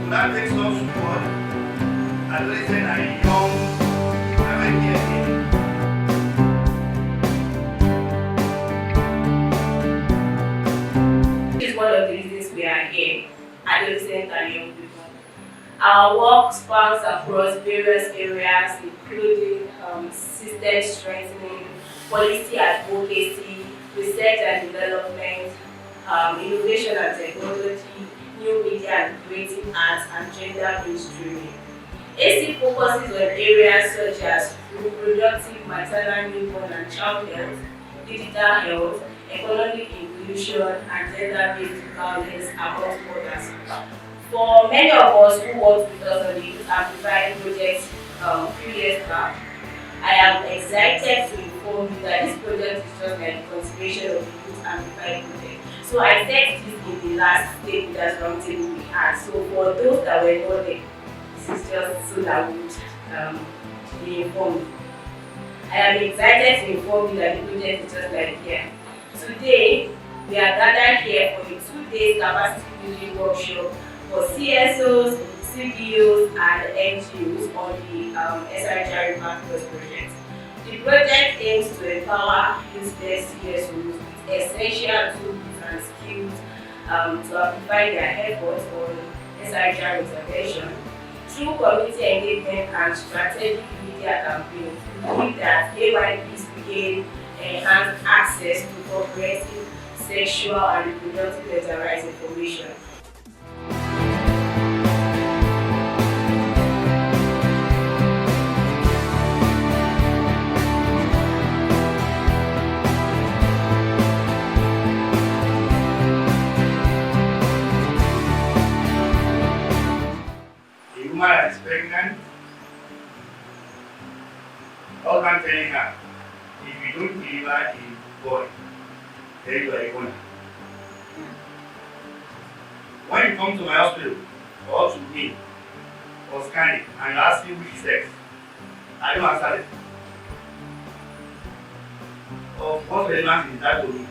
that takes us toward adolescent and young primary care. This is one of the reasons we are here, adolescent and young people. Our work spans across various areas, including system strengthening, policy advocacy, research and development, innovation and technology, new media and creative arts, and gender mainstreaming. AC focuses on areas such as reproductive, maternal, newborn and child health, digital health, economic inclusion, and gender-based violence, among others. For many of us who worked with us on the Youth Amplify project a few years back, I am excited to inform you that this project is just like the continuation of the Youth Amplify project. So I said this in the last stakeholders roundtable we had. So for those that were not there, this is just so that we would be informed. I am excited to inform you that the project is just like here. Today, we are gathered here for a 2-day capacity building workshop for CSOs, CBOs, and NGOs on the SRHR Reproductive project. The project aims to empower youth-led CSOs with essential tools and skills to amplify their efforts on SRHR intervention through community engagement and strategic media campaigns. We believe that AYPs gain enhanced access to comprehensive sexual and reproductive health rights information. A woman that is pregnant, husband telling her, if you don't deliver a boy, then you are a woman. When you come to my hospital or to me for scanning and you ask me which sex, I don't answer it. Of what relevance is that to me?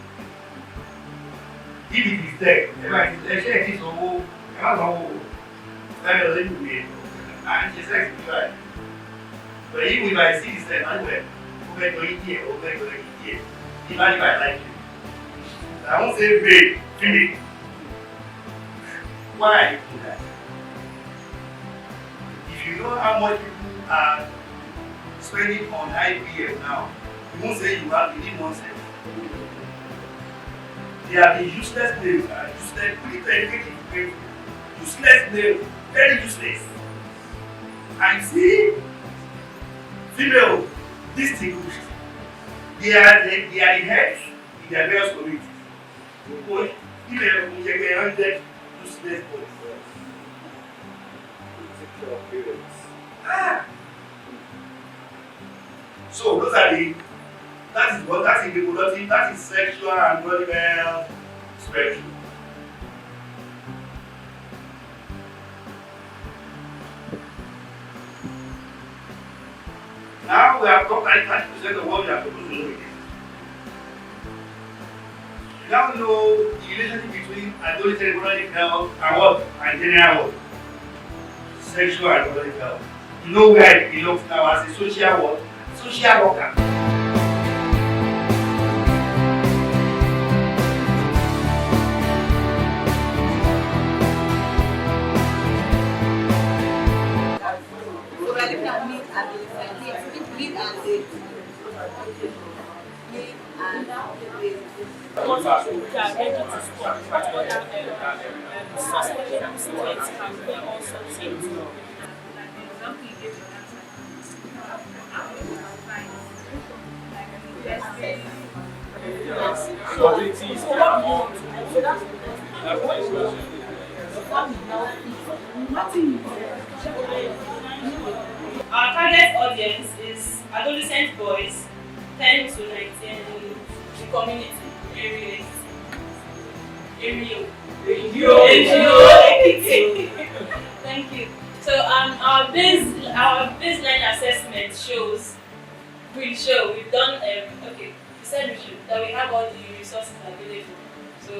If it is sex, it is so that doesn't mean and she sex is right. But even if I see the sex, I will go here, even if I like you. I won't say babe, finish. Why are you doing that? If you know how much people are spending on IVF now, you won't say you have within 1 second. They are the useless names, useless names, very useless. And see, female distinguished. They are the heads in their various communities. Because female will take 100 useless boys. So those are that is reproductive, that is sexual and body health spectrum. Now we have got 90% of what we are supposed to know again. You now know the relationship between adolescent reproductive health and what? And general health. Sexual and reproductive health. You know where it belongs now as a social worker. Social worker. Our target audience is adolescent boys 10 to 19 in the community areas. Ekiti. Thank you. So our baseline assessment shows we've done we said that we have all the resources available. So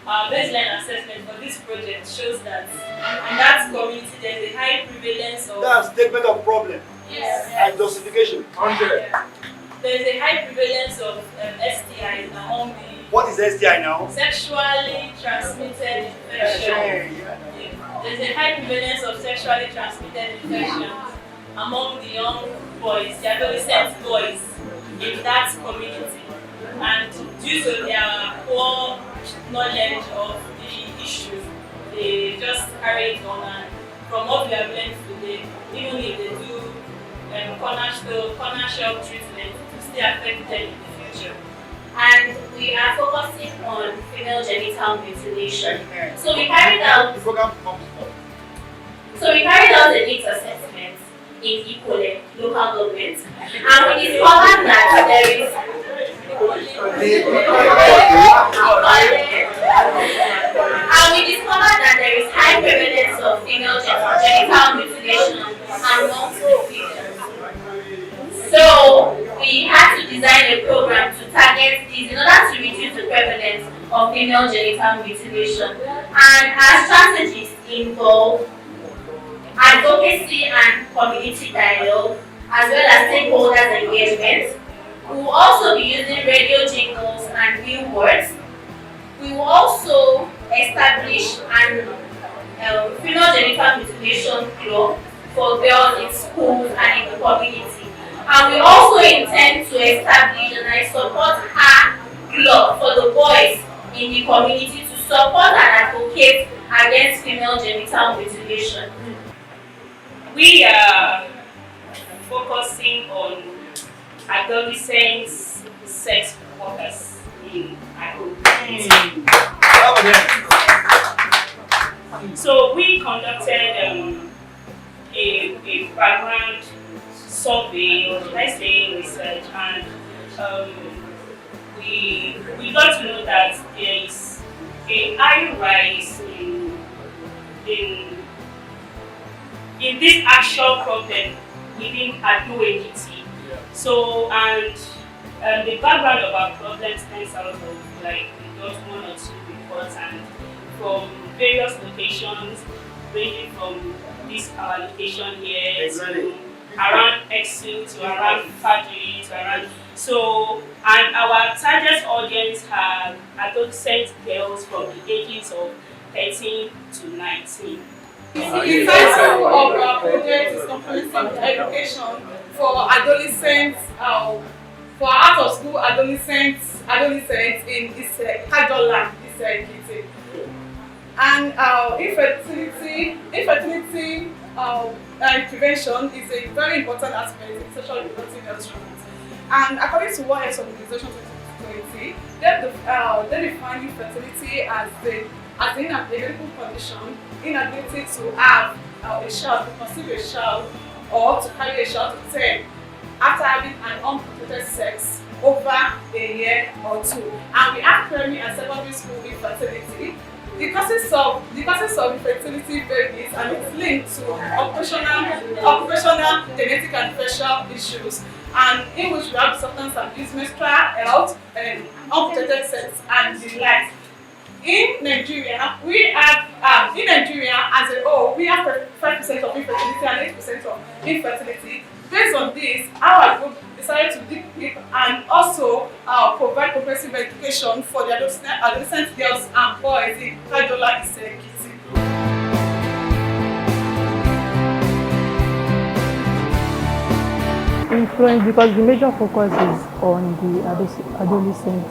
our baseline assessment for this project shows that in that community prevalence of... That's statement of problem. Yes. And justification. 100. Yeah. There is a high prevalence of STIs among the... What is STI now? Sexually transmitted infection. Yeah. There is a high prevalence of sexually transmitted infections among the young boys, the adolescent boys in that community. And due to their poor knowledge of the issue, they just carry it on, and from what we have learned today, even if they do corner shop treatment, to still affect them in the future. And we are focusing on female genital mutilation. So we carried out a needs assessment in Ikole local government, and we discovered that there is high prevalence of female genital mutilation among the females. So we had to design a program to target this in order to reduce the prevalence of female genital mutilation. And our strategies involve advocacy and community dialogue, as well as stakeholders engagement. We will also be using radio jingles and billboards. We will also establish an female genital mutilation club for girls in schools and in the community. And we also intend to establish, and I support her club for the boys in the community to support and advocate against female genital mutilation. We are focusing on adolescent sex workers in Akko. So we conducted a background survey, or should I say research, and we got to know that there is a high rise in this actual problem within Ekiti. So, and the background of our problem stems out of like we got 1 or 2 reports, and from various locations, ranging from this our location here to around Exu to around Fadri to around. So, and our target audience have adolescent girls from the ages of 13 to 19. The title of our project is Comprehensive Education for Adolescents, for out of school adolescents in this Kajola, this Ekiti. And infertility prevention is a very important aspect in sexual reproductive health treatment. And according to World Health Organization 2020, they define infertility as an medical condition, inability to have a child, to conceive a child, or to carry a child to term after having an unprotected sex over a year or 2. And we have primary and secondary school infertility. The causes of infertility varies, and it's linked to occupational, genetic and facial issues, and in which we have substance abuse, menstrual health, and unprotected sex, and the like. In Nigeria, as a whole, we have 5% of infertility and 8% of infertility. Based on this, our group decided to dig deep and also provide comprehensive education for the adolescent girls and boys in Kajola, Ekiti. Influence, because the major focus is on the adolescents,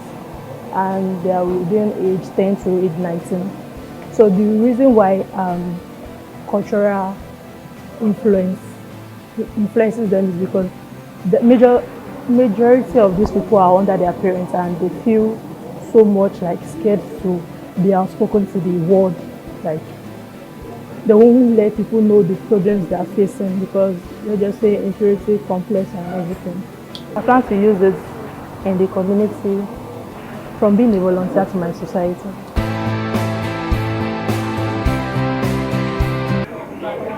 and they are within age 10 to age 19. So the reason why cultural influences them is because the majority of these people are under their parents, and they feel so much like scared to be outspoken to the world. Like they won't let people know the problems they are facing because they just say inferiority complex and everything. I plan to use it in the community from being a volunteer to my society.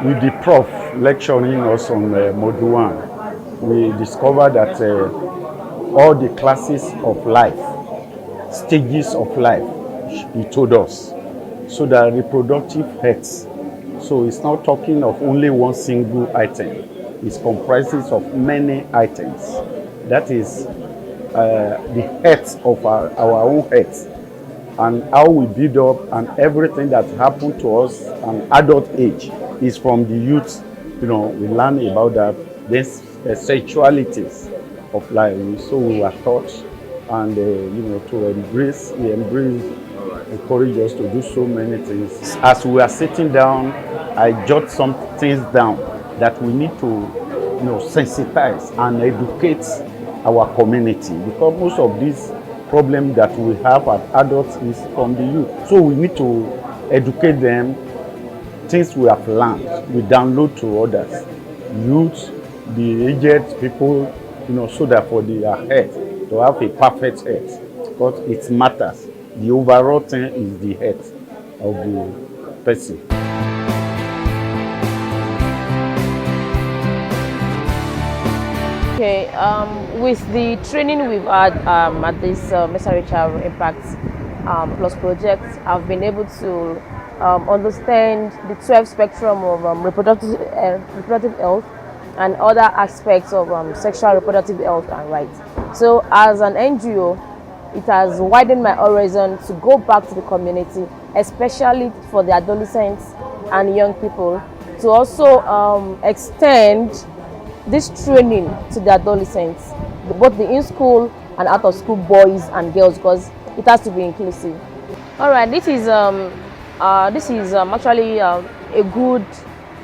With the prof lecturing us on Module 1, we discovered that all the classes of life, stages of life, he told us, so that reproductive health So it's not talking of only one single item. It comprises of many items. That is the health of our own health, and how we build up, and everything that happened to us at adult age is from the youth. We learn about that. Then sexualities of life. So we were taught, and to encourage us to do so many things. As we are sitting down, I jot some things down that we need to sensitize and educate our community, because most of these problems that we have as adults is from the youth. So we need to educate them. Things we have learned, we download to others, youth, the aged people, so that for their health, to have a perfect health, because it matters. The overall thing is the health of the person. Okay, with the training we've had at this SRHR Impact Plus project, I've been able to understand the 12 spectrum of reproductive health and other aspects of sexual reproductive health and rights. So as an NGO, it has widened my horizon to go back to the community, especially for the adolescents and young people, to also extend this training to the adolescents, both the in-school and out-of-school boys and girls, because it has to be inclusive. All right, this is actually a good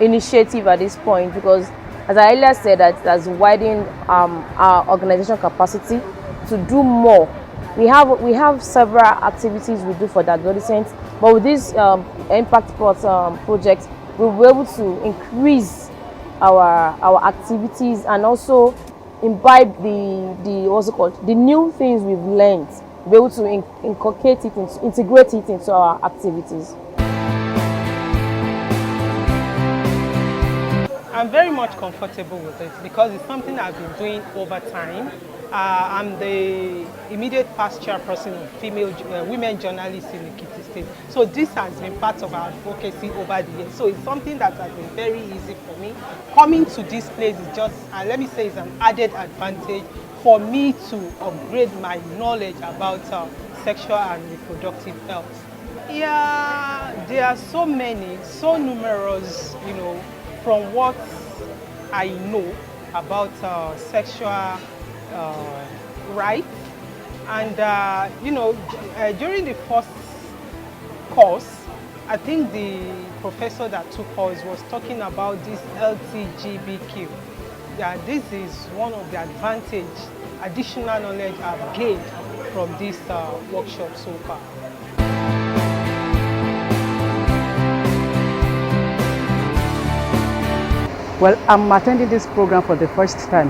initiative at this point, because as I earlier said, that it has widened our organization capacity to do more. We have several activities we do for the adolescents, but with this Impact Plus project, we'll be able to increase our activities and also imbibe the new things we've learned, be able to integrate it into our activities. I'm very much comfortable with it because it's something I've been doing over time. I'm the immediate past chairperson of women journalists in Ekiti State. So this has been part of our advocacy over the years. So it's something that has been very easy for me. Coming to this place is just, let me say, it's an added advantage for me to upgrade my knowledge about sexual and reproductive health. Yeah, there are so many, so numerous, from what I know about sexual rights. And, during the first course, I think the professor that took us was talking about this LGBTQ. Yeah, this is one of the additional knowledge I've gained from this workshop so far. Well, I'm attending this program for the first time,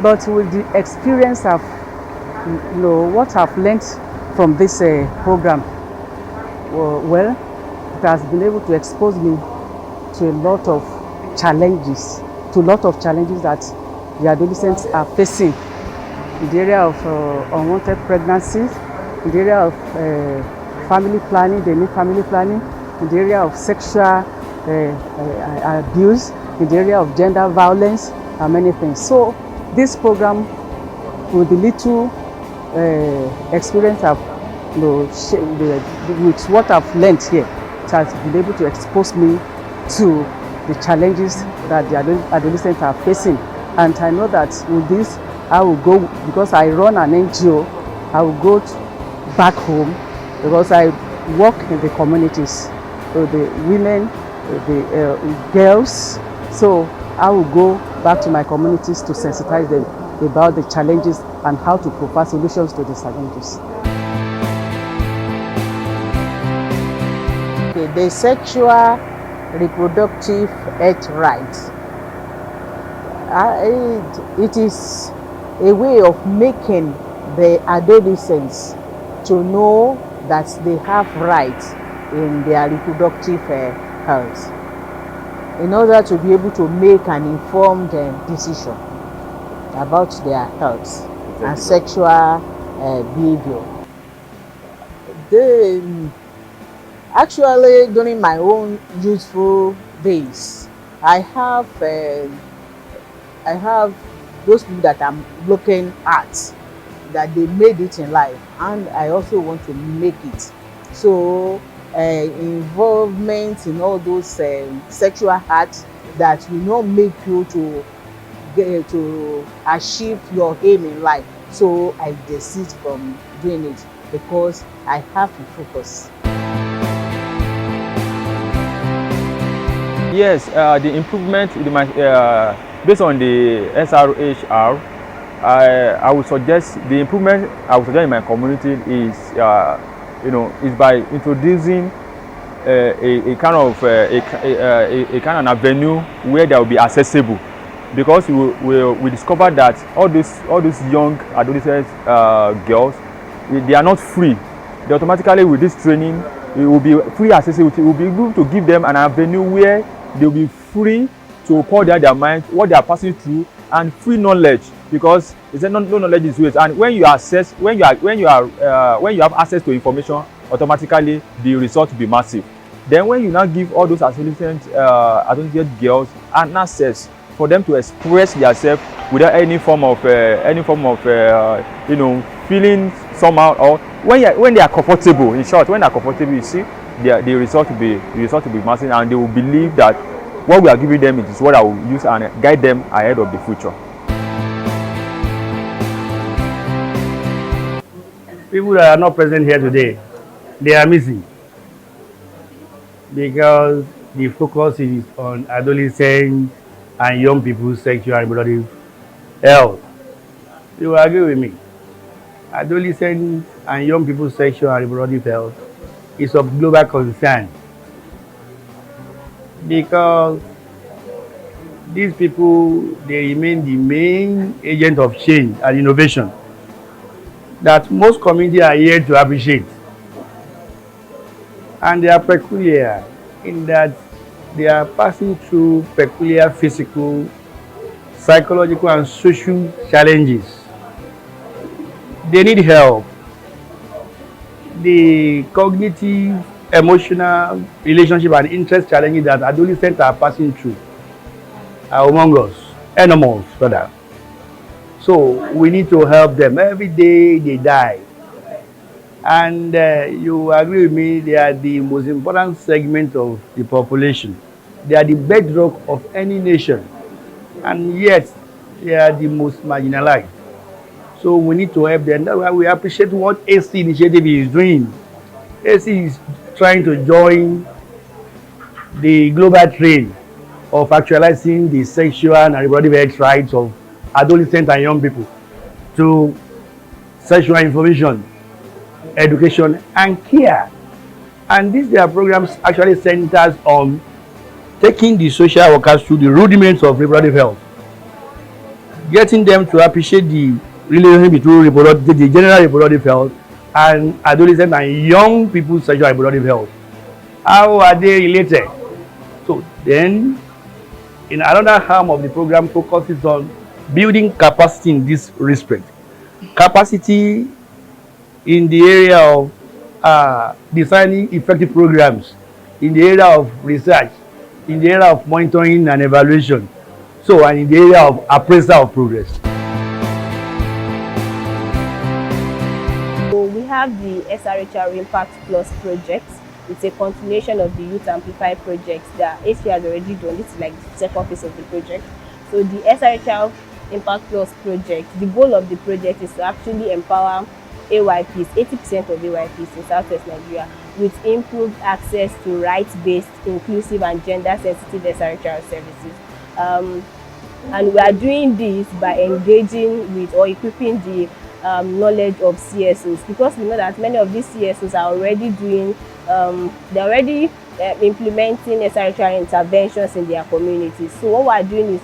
but with the experience of what I've learned from this program, well, it has been able to expose me to a lot of challenges, that the adolescents are facing in the area of unwanted pregnancies, in the area of family planning, they need family planning, in the area of sexual abuse, in the area of gender violence, and many things. So this program, with the little experience I've, with what I've learned here, it has been able to expose me to the challenges that the adolescents are facing. And I know that with this, I will go, because I run an NGO, I will go back home, because I work in the communities, so the women, the girls. So I will go back to my communities to sensitize them about the challenges and how to provide solutions to these challenges. Okay, the sexual reproductive health rights. It is a way of making the adolescents to know that they have rights in their reproductive health, in order to be able to make an informed decision about their health and sexual behavior. Actually, during my own youthful days, I have those people that I'm looking at that they made it in life, and I also want to make it. So involvement in all those sexual acts that will not make you to get to achieve your aim in life. So I desist from doing it because I have to focus. Yes, the improvement based on the SRHR, I would suggest the improvement I would suggest in my community is is by introducing a kind of a kind of avenue where they will be accessible, because we discovered that all those young adolescent girls, they are not free. They automatically, with this training, it will be free accessibility. We will be able to give them an avenue where they will be free to pour their mind, what they are passing through, and free knowledge, because it's no knowledge is waste. And when you access, when you have access to information, automatically the result will be massive. Then when you now give all those adolescent girls an access for them to express themselves without any form of feeling somehow, or when they are comfortable, in short, when they are comfortable, you see the result will be massive, and they will believe that what we are giving them is what I will use and guide them ahead of the future. People that are not present here today, they are missing, because the focus is on adolescent and young people's sexual and reproductive health. You will agree with me. Adolescent and young people's sexual and reproductive health is of global concern, because these people, they remain the main agent of change and innovation that most communities are here to appreciate. And they are peculiar in that they are passing through peculiar physical, psychological, and social challenges. They need help. The cognitive, emotional, relationship, and interest challenges that adolescents are passing through are among us, animals rather. So we need to help them. Every day they die. And you agree with me, they are the most important segment of the population. They are the bedrock of any nation. And yet, they are the most marginalized. So we need to help them. That's why we appreciate what AC Initiative is doing. AC is trying to join the global trend of actualizing the sexual and reproductive health rights of adolescents and young people to sexual information, education, and care. And these their programs actually centers on taking the social workers through the rudiments of reproductive health, getting them to appreciate the relationship between the general reproductive health and adolescent and young people's sexual and reproductive health. How are they related? So then, in another arm of the program, focuses on building capacity in this respect. Capacity in the area of designing effective programs, in the area of research, in the area of monitoring and evaluation, and in the area of appraisal of progress. So we have the SRHR Impact Plus project. It's a continuation of the Youth Amplify project that HC has already done. This is like the second phase of the project. So the SRHR Impact Plus project, the goal of the project is to actually empower AYPs, 80% of AYPs in Southwest Nigeria, with improved access to rights-based, inclusive, and gender-sensitive SRHR services. And we are doing this by engaging with or equipping the knowledge of CSOs, because we know that many of these CSOs are already doing, they're already implementing SRHR interventions in their communities. So what we are doing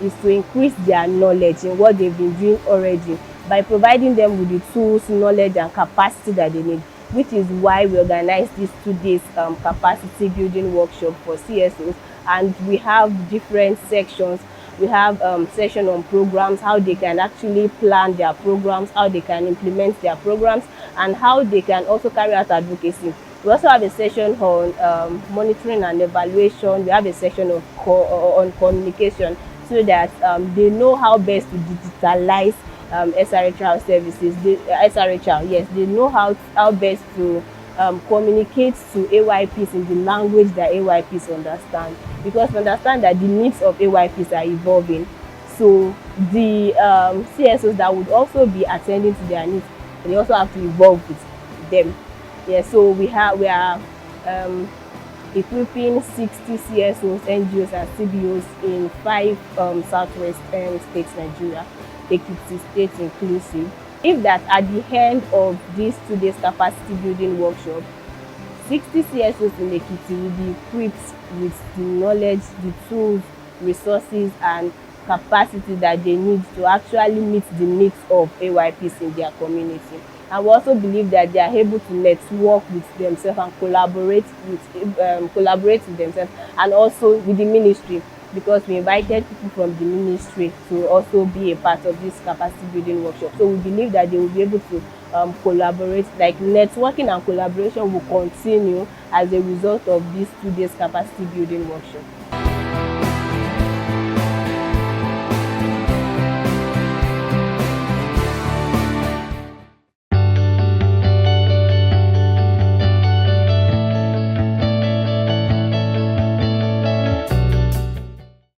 is to increase their knowledge in what they've been doing already by providing them with the tools, knowledge, and capacity that they need, which is why we organize this 2 days capacity building workshop for CSOs. And we have different sections. We have session on programs, how they can actually plan their programs, how they can implement their programs, and how they can also carry out advocacy. We also have a session on monitoring and evaluation. We have a section of on communication, so that they know how best to digitalize SRHR services. SRHR, yes, they know how best to communicate to AYPs in the language that AYPs understand, because we understand that the needs of AYPs are evolving. So the CSOs that would also be attending to their needs, they also have to evolve with them. Yeah, so we are equipping 60 CSOs, NGOs, and CBOs in 5 southwest states, Nigeria, Ekiti State inclusive. If that at the end of this 2 days capacity building workshop, 60 CSOs in Ekiti will be equipped with the knowledge, the tools, resources, and capacity that they need to actually meet the needs of AYPs in their community. And we also believe that they are able to network with themselves and collaborate with themselves, and also with the ministry, because we invited people from the ministry to also be a part of this capacity building workshop. So we believe that they will be able to collaborate, like networking and collaboration will continue as a result of this 2 days capacity building workshop.